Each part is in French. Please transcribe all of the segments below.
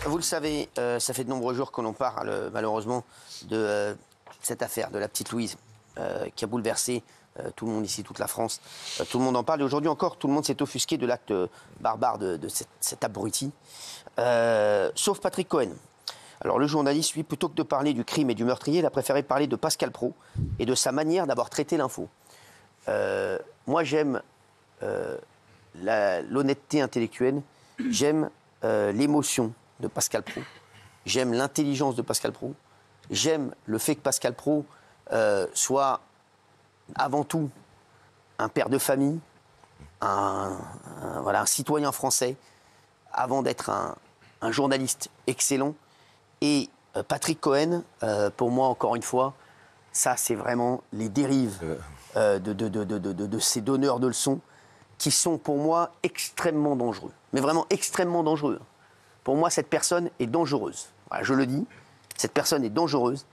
Vous le savez, ça fait de nombreux jours que l'on parle malheureusement de cette affaire de la petite Louise qui a bouleversé tout le monde ici, toute la France. Tout le monde en parle et aujourd'hui encore, tout le monde s'est offusqué de l'acte barbare de cet abruti, sauf Patrick Cohen. Alors le journaliste, lui, plutôt que de parler du crime et du meurtrier, il a préféré parler de Pascal Praud et de sa manière d'avoir traité l'info. Moi, j'aime l'honnêteté intellectuelle, j'aime l'émotion de Pascal Praud. J'aime l'intelligence de Pascal Praud. J'aime le fait que Pascal Praud soit avant tout un père de famille, un citoyen français, avant d'être un journaliste excellent. Et Patrick Cohen, pour moi, encore une fois, ça, c'est vraiment les dérives de ces donneurs de leçons qui sont, pour moi, extrêmement dangereux. Mais vraiment extrêmement dangereux. Pour moi, cette personne est dangereuse. Voilà, je le dis, cette personne est dangereuse.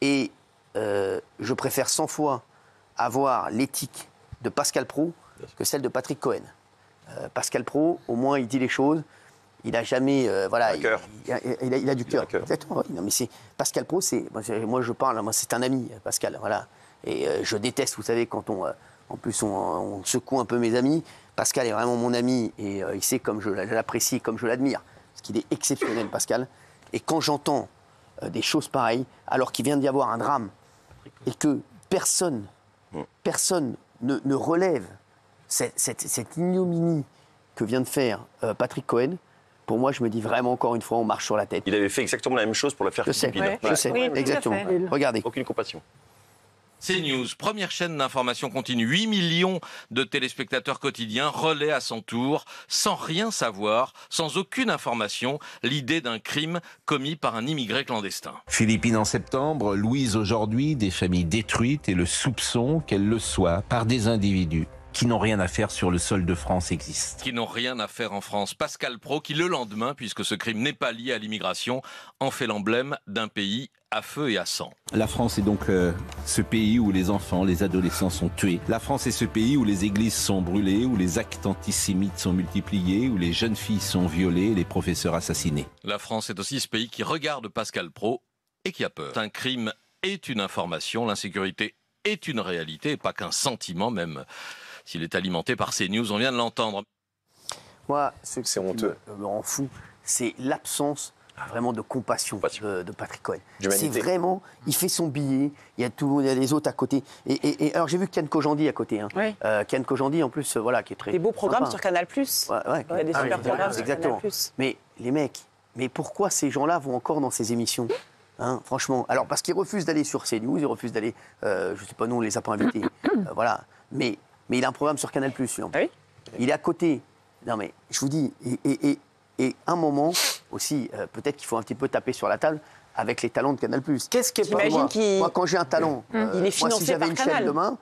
Et je préfère 100 fois avoir l'éthique de Pascal Praud que celle de Patrick Cohen. Pascal Praud, au moins, il dit les choses. Il n'a jamais... il a du cœur. Exactement. Oui. Non, mais Pascal Praud, moi, je parle, moi, c'est un ami, Pascal. Voilà. Et je déteste, vous savez, quand en plus, on secoue un peu mes amis. Pascal est vraiment mon ami et il sait comme je l'apprécie, comme je l'admire. Parce qu'il est exceptionnel, Pascal. Et quand j'entends des choses pareilles, alors qu'il vient d'y avoir un drame, et que personne ne relève cette ignominie que vient de faire Patrick Cohen, pour moi, je me dis vraiment, encore une fois, on marche sur la tête. Il avait fait exactement la même chose pour l'affaire Philippine. Je sais, oui, exactement. Regardez. Aucune compassion. CNews, première chaîne d'information continue, 8 millions de téléspectateurs quotidiens relaient à son tour, sans rien savoir, sans aucune information, l'idée d'un crime commis par un immigré clandestin. Philippines en septembre, Louise aujourd'hui, des familles détruites et le soupçon qu'elle le soit par des individus qui n'ont rien à faire sur le sol de France existe. Qui n'ont rien à faire en France. Pascal Praud, qui le lendemain, puisque ce crime n'est pas lié à l'immigration, en fait l'emblème d'un pays à feu et à sang. La France est donc ce pays où les enfants, les adolescents sont tués. La France est ce pays où les églises sont brûlées, où les actes antisémites sont multipliés, où les jeunes filles sont violées, les professeurs assassinés. La France est aussi ce pays qui regarde Pascal Praud et qui a peur. Un crime est une information, l'insécurité est une réalité, et pas qu'un sentiment même. S'il est alimenté par CNews, on vient de l'entendre. Moi, ce qui me rend fou, c'est l'absence vraiment de compassion de Patrick Cohen. C'est vraiment, il fait son billet, il y a les autres à côté. Et alors j'ai vu Ken Kojandi à côté. Hein. Oui. Ken Kojandi en plus, voilà, qui est très... Des beaux programmes sympa. sur Canal+. Ouais, il y a des super programmes sur exactement. Canal+. Mais les mecs, pourquoi ces gens-là vont encore dans ces émissions hein, franchement, alors parce qu'ils refusent d'aller sur CNews, ils refusent d'aller, je sais pas, nous on les a pas invités, voilà. Mais il a un programme sur Canal+. Ah oui. Il est à côté. Non mais je vous dis, et un moment aussi, peut-être qu'il faut un petit peu taper sur la table avec les talents de Canal+. Qu'est-ce qui est moi, quand j'ai un talent, il est financé moi si j'avais une chaîne demain,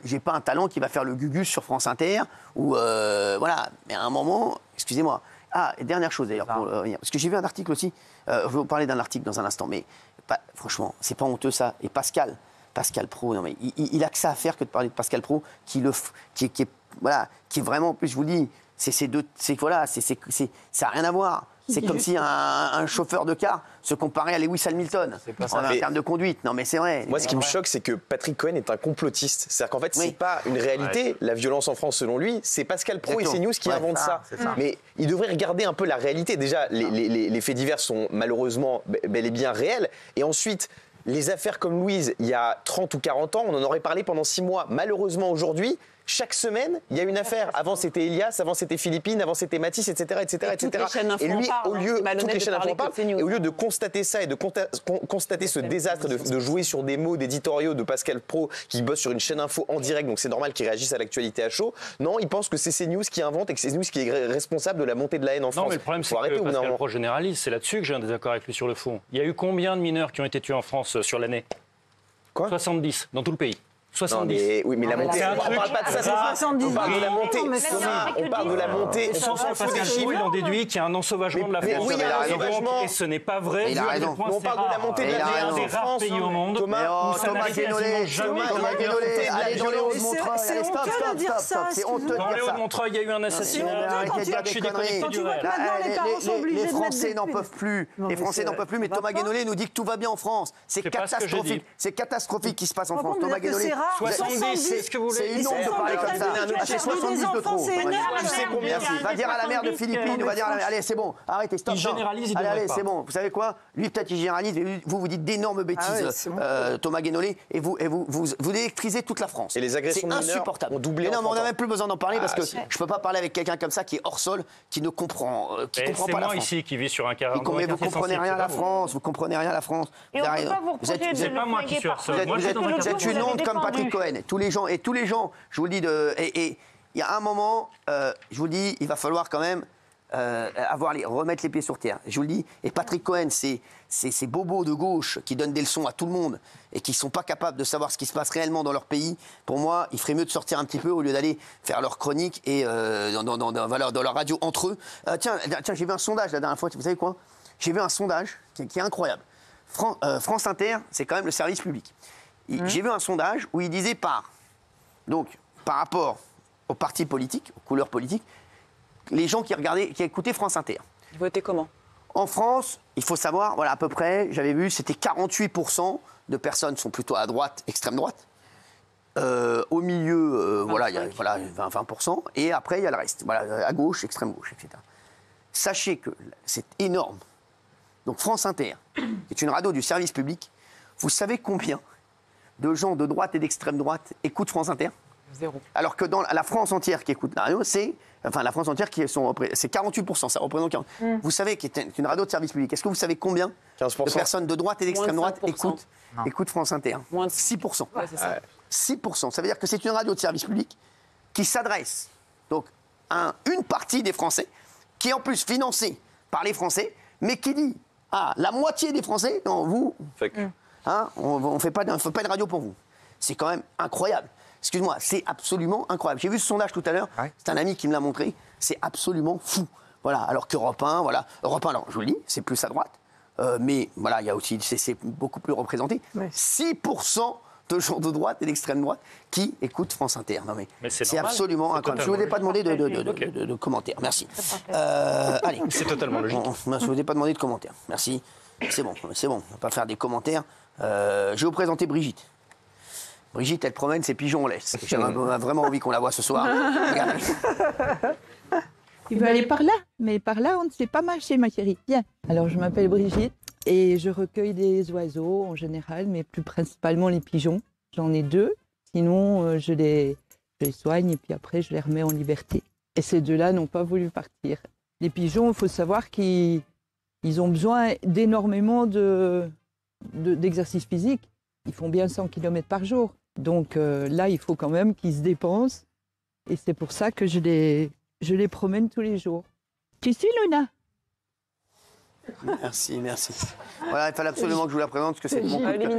j'ai pas un talent qui va faire le Gugus sur France Inter ou voilà. Mais à un moment, excusez-moi. Ah, et dernière chose d'ailleurs, parce que j'ai vu un article aussi. Je vais vous parler d'un article dans un instant, mais franchement, c'est pas honteux ça. Et Pascal Praud, non mais il a que ça à faire que de parler de Pascal Praud, qui est vraiment, en plus je vous dis, ça n'a rien à voir. C'est comme si un chauffeur de car se comparait à Lewis Hamilton en termes de conduite. Non mais c'est vrai. Moi ce qui me choque, c'est que Patrick Cohen est un complotiste. C'est-à-dire qu'en fait, c'est pas une réalité, la violence en France selon lui, c'est Pascal Praud et CNews qui inventent ça. Mais il devrait regarder un peu la réalité. Déjà, les faits divers sont malheureusement bel et bien réels. Et ensuite, les affaires comme Louise, il y a 30 ou 40 ans, on en aurait parlé pendant 6 mois. Malheureusement, aujourd'hui, chaque semaine, il y a une affaire. Avant, c'était Elias, avant, c'était Philippine, avant, c'était Mathis, etc. Et lui, au lieu, toutes les chaînes d'infos en parlent, et au lieu de constater ça et de constater ce désastre, de jouer sur des mots d'éditoriaux de Pascal Praud qui bosse sur une chaîne info en direct, donc c'est normal qu'il réagisse à l'actualité à chaud, non, il pense que c'est CNews qui invente et que c'est CNews qui est responsable de la montée de la haine en France. Non, mais le problème, c'est que Pascal Praud généralise. C'est là-dessus que j'ai un désaccord avec lui sur le fond. Il y a eu combien de mineurs qui ont été tués en France sur l'année ? 70, dans tout le pays. 70. Oui, mais la montée, on ne parle pas de ça. On parle de la montée. On parle de la montée. Pascal Pro, il en déduit qu'il y a un ensauvagement de la France. Oui, il y a un ensauvagement. Et ce n'est pas vrai. On parle de la montée de la violence des rares pays au monde. Thomas Guénolé, allez dans les Hauts-de-Montreuil. C'est honteux de dire ça. C'est honteux de dire ça. Dans les Hauts-de-Montreuil, il y a eu un assassinat. Les Français n'en peuvent plus. Les Français n'en peuvent plus, mais Thomas Guénolé nous dit que tout va bien en France. C'est catastrophique. C'est catastrophique ce qui se passe en France. Thomas Guénolé. 70, c'est ce que vous voulez. C'est une honte de parler comme ça. C'est 70 de trop. Tu sais combien Merci. Va dire à la mère de Philippines, va dire à la mère. Allez, c'est bon, arrêtez, stop. Il généralise, il allez, devrait c'est pas. bon. Vous savez quoi? Lui, peut-être, il généralise. Vous dites d'énormes bêtises, Thomas Guénolé, et vous électrisez toute la France. Et les agressions de mineurs insupportable. ont doublé en Non, mais on 30 n'a ans. même plus besoin d'en parler parce que je peux pas parler avec quelqu'un comme ça qui est hors sol, qui ne comprend, qui comprend pas la France. C'est moi ici qui vis sur un carré. Mais vous comprenez rien à la France. Vous comprenez rien à la France. C'est pas moi qui suis hors sol. Vous êtes une honte comme Patrick Cohen. Tous les gens, je vous le dis, et il y a un moment, je vous le dis, il va falloir quand même remettre les pieds sur terre. Je vous le dis, et Patrick Cohen, c'est ces bobos de gauche qui donnent des leçons à tout le monde et qui ne sont pas capables de savoir ce qui se passe réellement dans leur pays. Pour moi, il ferait mieux de sortir un petit peu au lieu d'aller faire leur chronique et dans leur radio entre eux. Tiens, j'ai vu un sondage la dernière fois, vous savez quoi? J'ai vu un sondage qui est incroyable. France Inter, c'est quand même le service public. J'ai vu un sondage où il disait par rapport aux partis politiques, aux couleurs politiques, les gens qui écoutaient France Inter. Vous votez comment? En France, il faut savoir, voilà, à peu près, j'avais vu, c'était 48% de personnes sont plutôt à droite, extrême droite. Au milieu, il y a 20%. Et après, il y a le reste. Voilà, à gauche, extrême gauche, etc. Sachez que c'est énorme. Donc France Inter, qui est une radio du service public, vous savez combien de gens de droite et d'extrême droite écoutent France Inter? 0. Alors que dans la France entière qui écoute la radio, c'est 48%, ça représente 40%. Vous savez qu'il est une radio de service public. Est-ce que vous savez combien 15%. de personnes de droite et d'extrême droite Moins écoutent France Inter? Moins de 6%. Ouais, c'est ça. 6%. Ça veut dire que c'est une radio de service public qui s'adresse donc à une partie des Français, qui est en plus financée par les Français, mais qui dit à la moitié des Français, non, vous, on ne fait pas de radio pour vous. C'est quand même incroyable. Excuse-moi, c'est absolument incroyable. J'ai vu ce sondage tout à l'heure, c'est un ami qui me l'a montré, c'est absolument fou. Voilà, alors qu'Europe 1, alors je vous le dis, c'est plus à droite, mais voilà, il y a aussi, c'est beaucoup plus représenté. Ouais. 6% de gens de droite et d'extrême droite qui écoutent France Inter. Non mais c'est absolument incroyable. Je ne vous ai pas demandé de commentaires. Merci. Allez. C'est totalement logique. Je ne vous ai pas demandé de commentaires. Merci. C'est bon. On ne va pas faire des commentaires. Je vais vous présenter Brigitte. Brigitte, elle promène ses pigeons en laisse. J'ai vraiment envie qu'on la voie ce soir. Regardez. Il veut aller par là, mais par là, on ne sait pas marcher, ma chérie. Viens. Alors, je m'appelle Brigitte et je recueille des oiseaux en général, mais plus principalement les pigeons. J'en ai 2. Sinon, je les soigne et puis après, je les remets en liberté. Et ces 2-là n'ont pas voulu partir. Les pigeons, il faut savoir qu'ils ont besoin d'énormément d'exercice physique. Ils font bien 100 km par jour. Donc là, il faut quand même qu'ils se dépensent. Et c'est pour ça que je les promène tous les jours. Tu suis, Luna? Merci. Voilà, il fallait absolument que je vous la présente parce que c'est mon coup de cœur.